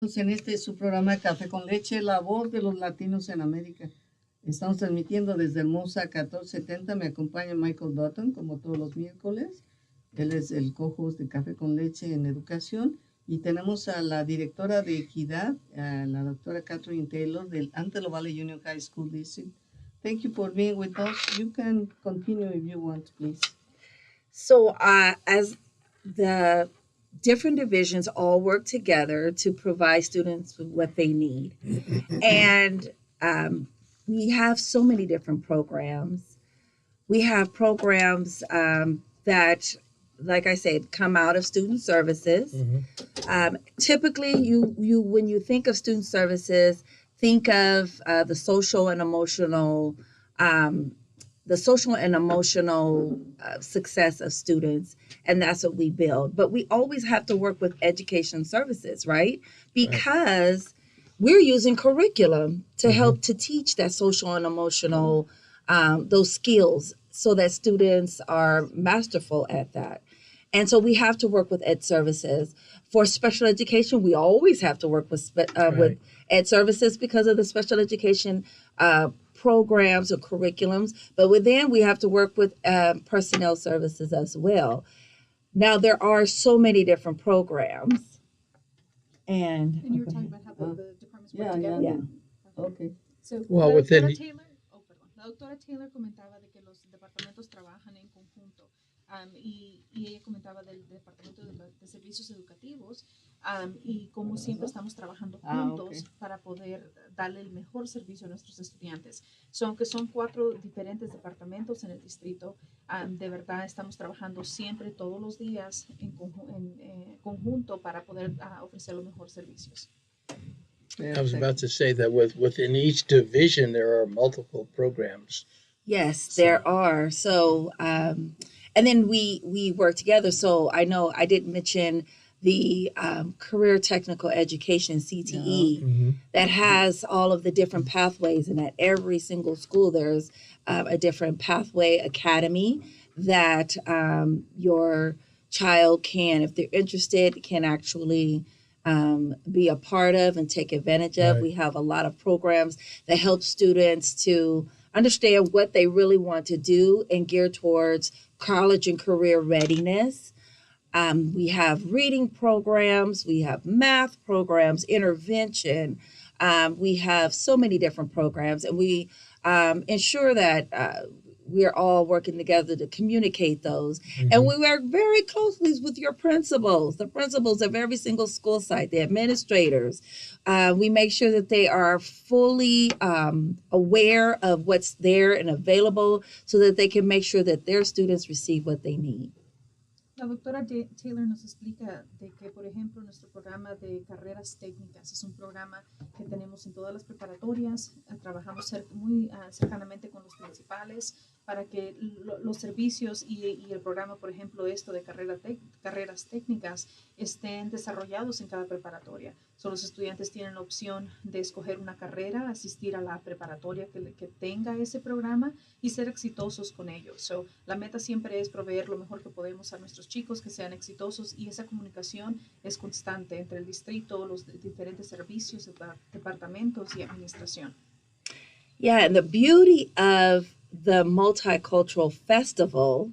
En este su programa Café con Leche, la voz de los latinos en América. Estamos transmitiendo desde Hermosa 1470. Me acompaña Michael Dutton, como todos los miércoles. Él es el co-host de Café con Leche en Educación. Y tenemos a la directora de Equidad, a la doctora Kathryn Taylor del Antelope Valley Union High School District. Thank you for being with us. You can continue if you want, please. So, as the different divisions all work together to provide students with what they need, and we have so many different programs. We have programs that, like I said, come out of student services. Typically, you when you think of student services, think of the social and emotional success of students, and that's what we build. But we always have to work with education services, right? Because we're using curriculum to help to teach that social and emotional, those skills, so that students are masterful at that. And so we have to work with ed services. For special education, we always have to work with ed services because of the special education programs or curriculums. But within, we have to work with personnel services as well. Now, there are so many different programs. And you were talking about how the departments work together. Yeah. Okay. So, Well, la doctora Taylor comentaba de que los departamentos trabajan en conjunto. Y ella comentaba del Departamento de Servicios Educativos y como siempre estamos trabajando juntos para poder darle el mejor servicio a nuestros estudiantes. Aunque son 4 diferentes departamentos en el distrito, de verdad estamos trabajando siempre, todos los días, en conjunto para poder ofrecer los mejores servicios. I was about to say that within each division, there are multiple programs. Yes, there are. So, and then we work together. So I know I didn't mention the Career Technical Education, CTE, that has all of the different pathways. And at every single school, there's a different pathway academy that your child can, if they're interested, can actually be a part of and take advantage of. Right. We have a lot of programs that help students to understand what they really want to do and gear towards college and career readiness. We have reading programs, we have math programs, intervention. We have so many different programs, and we ensure that we're all working together to communicate those. And we work very closely with your principals, the principals of every single school site, the administrators. We make sure that they are fully aware of what's there and available so that they can make sure that their students receive what they need. La doctora Taylor nos explica de que, por ejemplo, nuestro programa de carreras técnicas es un programa que tenemos en todas las preparatorias. Trabajamos muy cercanamente con los principales para que los servicios y el programa, por ejemplo, esto de carreras técnicas, estén desarrollados en cada preparatoria. Los estudiantes tienen la opción de escoger una carrera, asistir a la preparatoria que tenga ese programa y ser exitosos con ellos. La meta siempre es proveer lo mejor que podemos a nuestros chicos, que sean exitosos, y esa comunicación es constante entre el distrito, los diferentes servicios, departamentos y administración. Yeah, and the beauty of the Multicultural Festival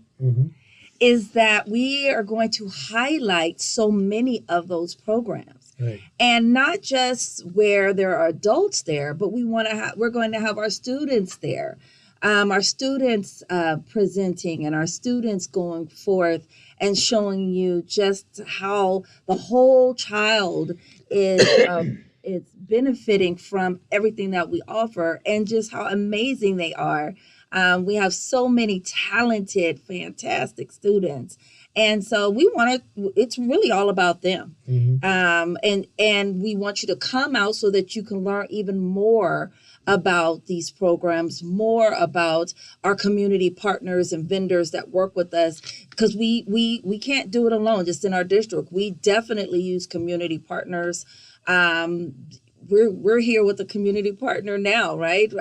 is that we are going to highlight so many of those programs. Right. And not just where there are adults there, but we're going to have our students there. Our students presenting and our students going forth and showing you just how the whole child is benefiting from everything that we offer and just how amazing they are. We have so many talented, fantastic students. And so it's really all about them. And we want you to come out so that you can learn even more about these programs, more about our community partners and vendors that work with us, because we can't do it alone just in our district. We definitely use community partners. We're here with a community partner now, right?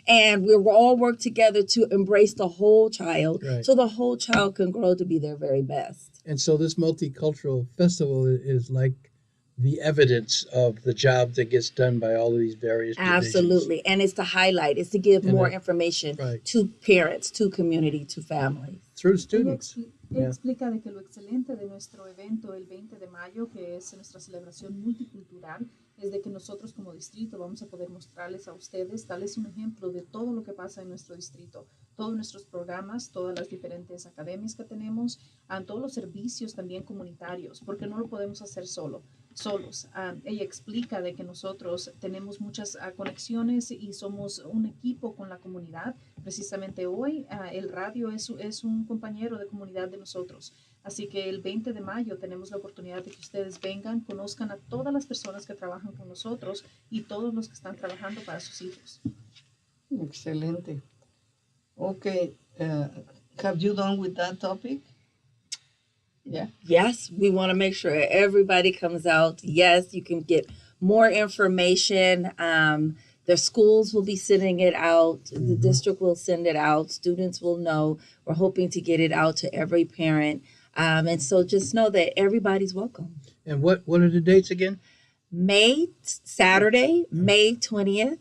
And we all work together to embrace the whole child, right, so the whole child can grow to be their very best. And so this multicultural festival is like the evidence of the job that gets done by all of these various divisions. Absolutely. And it's to highlight, it's to give more information right. to parents, to community, to families. Through students. Ella explica de que lo excelente de nuestro evento el 20 de mayo, que es nuestra celebración multicultural, es de que nosotros como distrito vamos a poder mostrarles a ustedes, darles un ejemplo de todo lo que pasa en nuestro distrito, todos nuestros programas, todas las diferentes academias que tenemos, todos los servicios también comunitarios, porque no lo podemos hacer solos. Ella explica de que nosotros tenemos muchas conexiones y somos un equipo con la comunidad. Precisamente hoy el radio es un compañero de comunidad de nosotros. Así que el 20 de mayo tenemos la oportunidad de que ustedes vengan, conozcan a todas las personas que trabajan con nosotros y todos los que están trabajando para sus hijos. Excelente. Okay, have you done with that topic? Yeah. Yes, we want to make sure everybody comes out. Yes, you can get more information. The schools will be sending it out. The district will send it out. Students will know. We're hoping to get it out to every parent. And so just know that everybody's welcome. And what are the dates again? Saturday, May 20th,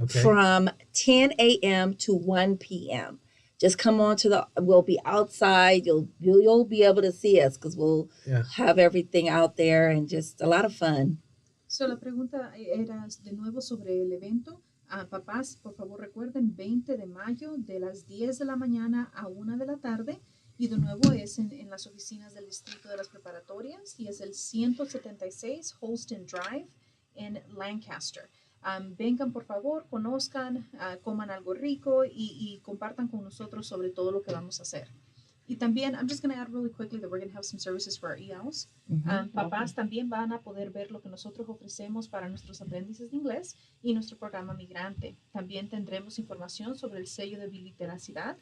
okay. From 10 a.m. to 1 p.m. Just come on we'll be outside. You'll be able to see us because we'll have everything out there and just a lot of fun. So la pregunta era de nuevo sobre el evento. Papás, por favor recuerden, 20 de mayo de las 10 de la mañana a 1 de la tarde. Y de nuevo es en las oficinas del Distrito de las Preparatorias y es el 176 Holston Drive en Lancaster. Vengan por favor, conozcan, coman algo rico y compartan con nosotros sobre todo lo que vamos a hacer. Y también, I'm just going to add really quickly that we're going to have some services for our ELs. Papás también van a poder ver lo que nosotros ofrecemos para nuestros aprendices de inglés y nuestro programa migrante. También tendremos información sobre el sello de biliteracidad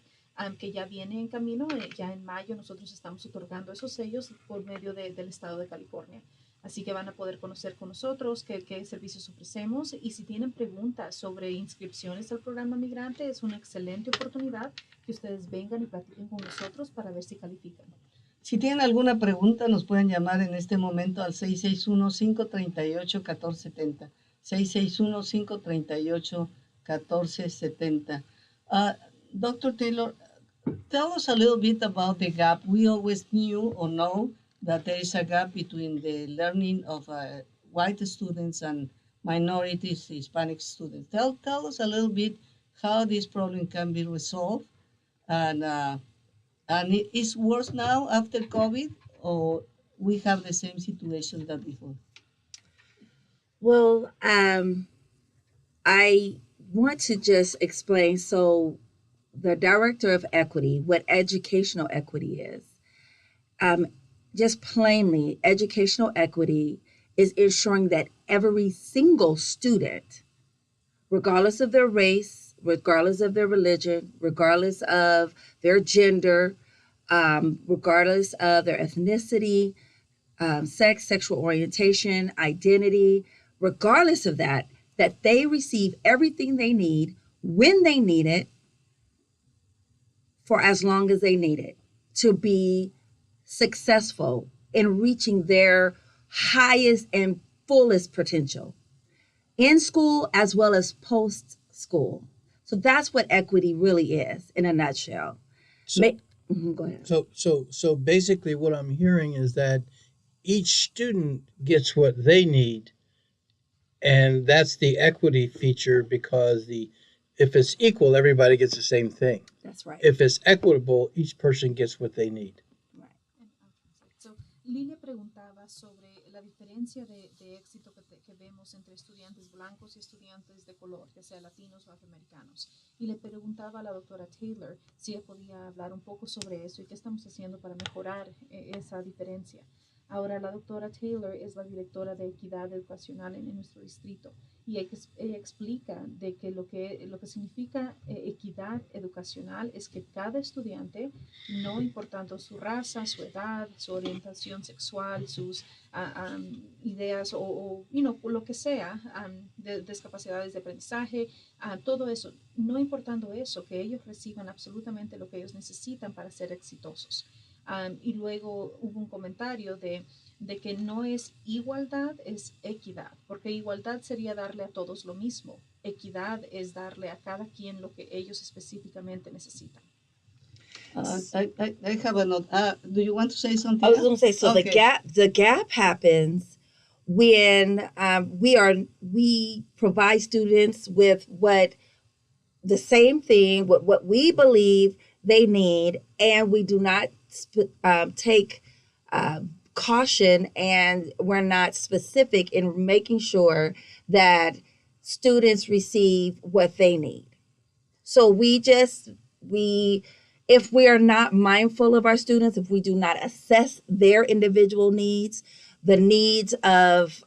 que ya viene en camino. Ya en mayo nosotros estamos otorgando esos sellos por medio del estado de California. Así que van a poder conocer con nosotros qué servicios ofrecemos. Y si tienen preguntas sobre inscripciones al programa migrante, es una excelente oportunidad que ustedes vengan y platiquen con nosotros para ver si califican. Si tienen alguna pregunta, nos pueden llamar en este momento al 661-538-1470. 661-538-1470. Dr. Taylor, tell us a little bit about the gap. We always knew or know that there is a gap between the learning of white students and minorities, Hispanic students. Tell us a little bit how this problem can be resolved, and it is worse now after COVID, or we have the same situation that before? Well, I want to just explain. So the director of equity, what educational equity is. Just plainly, educational equity is ensuring that every single student, regardless of their race, regardless of their religion, regardless of their gender, regardless of their ethnicity, sex, sexual orientation, identity, regardless of that they receive everything they need when they need it for as long as they need it to be successful in reaching their highest and fullest potential in school as well as post school. So that's what equity really is in a nutshell. So, go ahead. So basically what I'm hearing is that each student gets what they need, and that's the equity feature, because if it's equal, everybody gets the same thing. That's right. If it's equitable, each person gets what they need. Lilia preguntaba sobre la diferencia de éxito que vemos entre estudiantes blancos y estudiantes de color, ya sea latinos o afroamericanos. Y le preguntaba a la doctora Taylor si ella podía hablar un poco sobre eso y qué estamos haciendo para mejorar esa diferencia. Ahora, la doctora Taylor es la directora de equidad educacional en nuestro distrito y ella explica de que lo que significa equidad educacional es que cada estudiante, no importando su raza, su edad, su orientación sexual, sus ideas o lo que sea, de discapacidades de aprendizaje, todo eso, no importando eso, que ellos reciban absolutamente lo que ellos necesitan para ser exitosos. Y luego hubo un comentario de que no es igualdad, es equidad, porque igualdad sería darle a todos lo mismo. Equidad es darle a cada quien lo que ellos específicamente necesitan. I have a note. Do you want to say something? I was going to say, so Okay. the gap happens when we provide students with what the same thing, what we believe they need, and we do not take caution, and we're not specific in making sure that students receive what they need. So if we are not mindful of our students, if we do not assess their individual needs, the needs of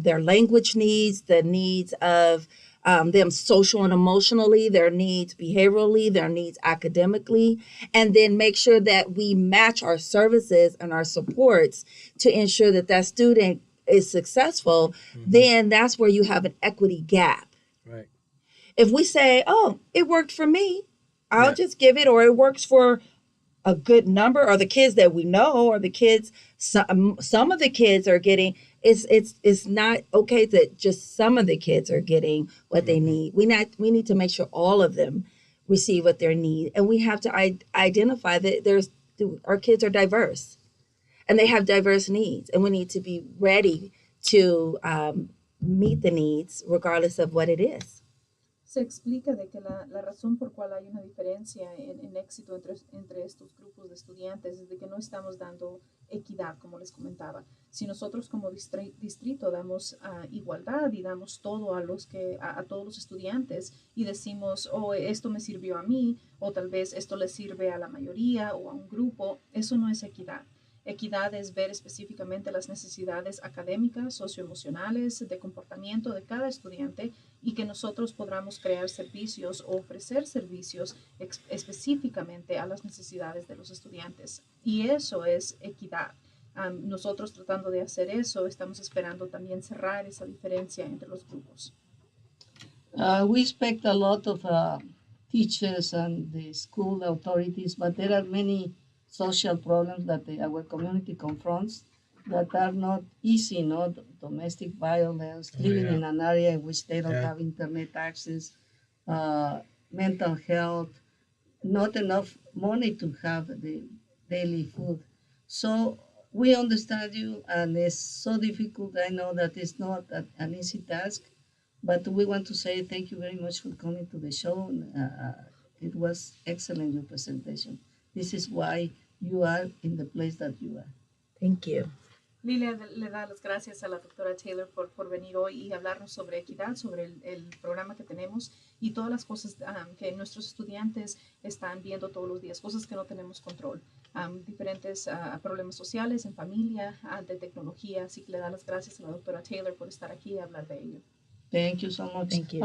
their language needs, the needs of them social and emotionally, their needs behaviorally, their needs academically, and then make sure that we match our services and our supports to ensure that that student is successful, then that's where you have an equity gap. Right. If we say, oh, it worked for me, I'll just give it, or it works for a good number, or the kids that we know, or the kids, some of the kids are getting, it's not okay that just some of the kids are getting what they need. We need to make sure all of them receive what they need. And we have to identify that our kids are diverse and they have diverse needs, and we need to be ready to meet the needs regardless of what it is. Se explica de que la razón por cual hay una diferencia en éxito entre estos grupos de estudiantes es de que no estamos dando equidad, como les comentaba. Si nosotros como distrito damos igualdad y damos todo a todos los estudiantes y decimos, oh, esto me sirvió a mí, o tal vez esto le sirve a la mayoría o a un grupo, eso no es equidad. Equidad es ver específicamente las necesidades académicas, socioemocionales, de comportamiento de cada estudiante y que nosotros podamos crear servicios o ofrecer servicios específicamente a las necesidades de los estudiantes. Y eso es equidad. Nosotros tratando de hacer eso, estamos esperando también cerrar esa diferencia entre los grupos. We expect a lot of teachers and the school authorities, but there are many social problems that our community confronts that are not easy, domestic violence, living in an area in which they don't have internet access, mental health, not enough money to have the daily food. So we understand you, and it's so difficult. I know that it's not an easy task, but we want to say thank you very much for coming to the show. It was excellent, your presentation. This is why you are in the place that you are. Thank you. Lilia le da las gracias a la doctora Taylor por venir hoy y hablarnos sobre equidad, sobre el programa que tenemos y todas las cosas que nuestros estudiantes están viendo todos los días, cosas que no tenemos control, diferentes problemas sociales en familia, de tecnología. Así que le da las gracias a la doctora Taylor por estar aquí y hablar de ello. Thank you so much. Thank you.